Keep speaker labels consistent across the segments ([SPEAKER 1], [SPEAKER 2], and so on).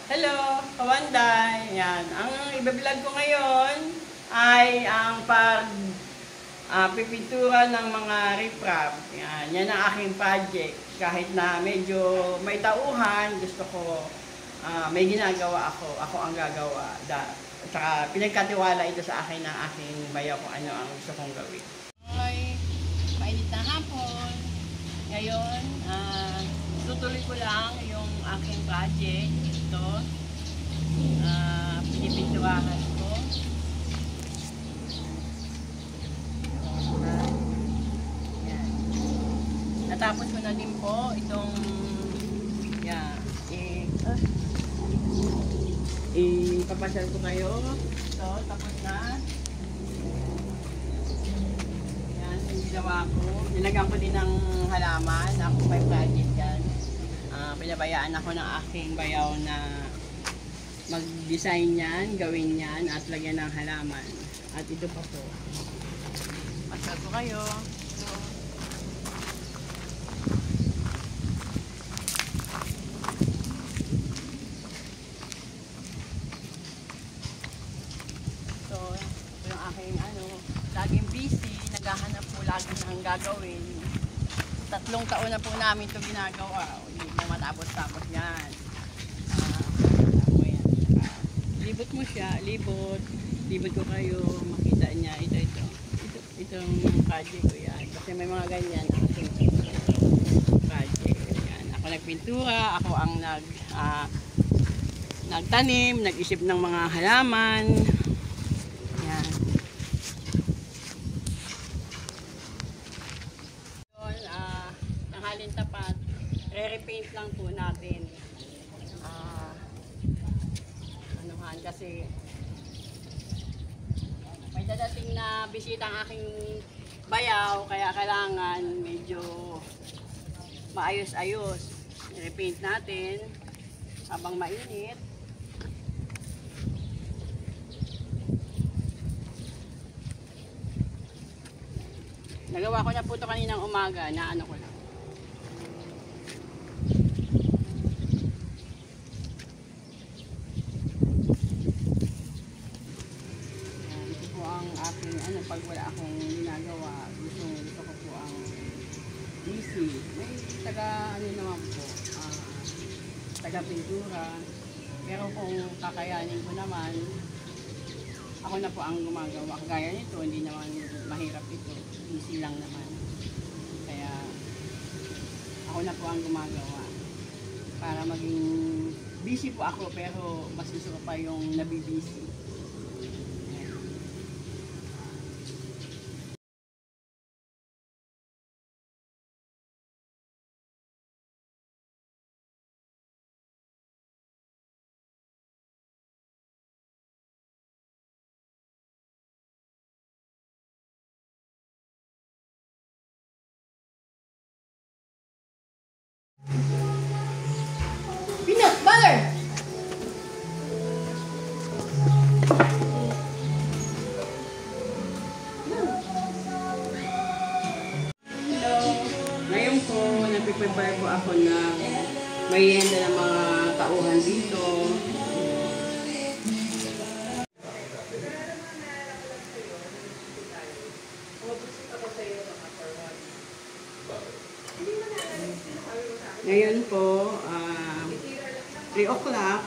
[SPEAKER 1] Hello, Kawanday. Yan. Ang i-vlog ko ngayon ay ang pipintura ng mga riprap. Yan. Yan ang aking project. Kahit na medyo may tauhan, gusto ko may ginagawa ako. Ako ang gagawa. Saka pinagkatiwala ito sa akin ng aking bayaw kung ano ang gusto kong gawin. Ay, mainit na hapon. Ngayon, tutuloy ko lang yung aking project. Ito, pinipinturahan ko. Yan. Natapos ko na din po itong ipapasyal ko kayo. Ito, tapos na. Yan, yung ginawa ko. Nilagyan ko din ng halaman. Ako may project yan. Pinabayaan ako ng aking bayaw na mag-design yan, gawin yan, at lagyan ng halaman. At ito pa po. Pasal ko kayo. So, ito yung aking laging busy, naghahanap po lagi ng gagawin. 3 taon na po namin ito ginagawa. Hindi mo matapos-tapos yan. Libot mo siya, libot ko kayo, makita niya, itong project ko yan. Kasi may mga ganyan, aking project. Yan. Ako nagpintura, ako ang nagtanim, nag-isip ng mga halaman. Yan. Tanghalin tapat, re-repaint lang po natin. Kasi may dadating na bisita ang aking bayaw, kaya kailangan medyo maayos-ayos. I-repaint natin habang mainit. Nagawa ko na po ito kaninang umaga, na ko lang. Pag wala akong ginagawa, gusto ko po ang busy. May naman po, taga pintura. Pero kung kakayanin ko naman, ako na po ang gumagawa. Kagaya nito, hindi naman mahirap ito. Busy lang naman. Kaya ako na po ang gumagawa. Para maging busy po ako, pero mas gusto ko pa yung nabibusy. Peanut butter. Hello. Ngayon po, nagpiprepare po ako ng merienda ng mga tauhan dito. Ngayon po, 3 o'clock,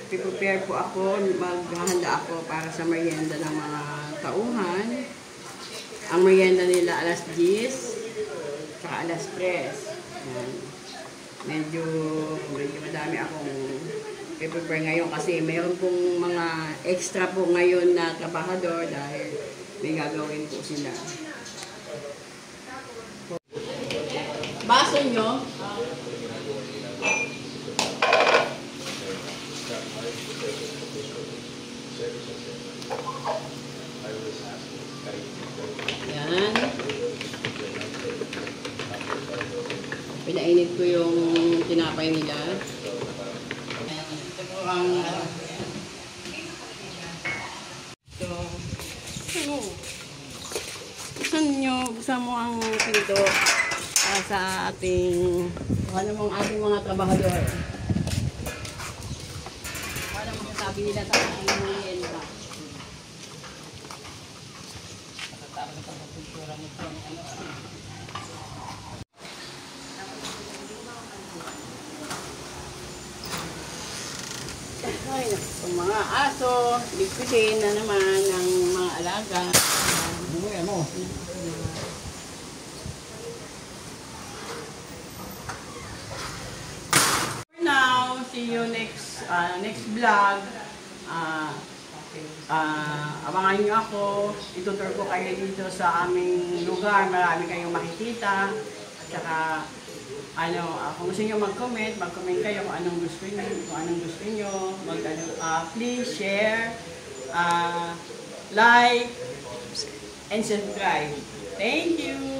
[SPEAKER 1] prepare po ako, maghahanda ako para sa merienda ng mga tauhan. Ang merienda nila alas 10, saka alas 3. Medyo madami akong prepare ngayon kasi mayroon pong mga extra po ngayon na trabahador dahil may gagawin po sila. Baso nyo. Yan. Pinainit ko yung tinapay nila. Ito po ang buksan mo ang pinto sa ating ating mga trabahador. Kabilat ang merienda.
[SPEAKER 2] Nakatapos na pagpapintura mo ito.
[SPEAKER 1] Ay, yung mga aso, liquidin na naman ng mga alaga.
[SPEAKER 2] Bumuya mo.
[SPEAKER 1] For now, see you next vlog. Abangan niyo ako. Itutur ko kayo dito sa aming lugar. Marami kayong makikita. At saka, kung gusto niyo mag-comment kayo kung anong gusto niyo. Please share, like, and subscribe. Thank you!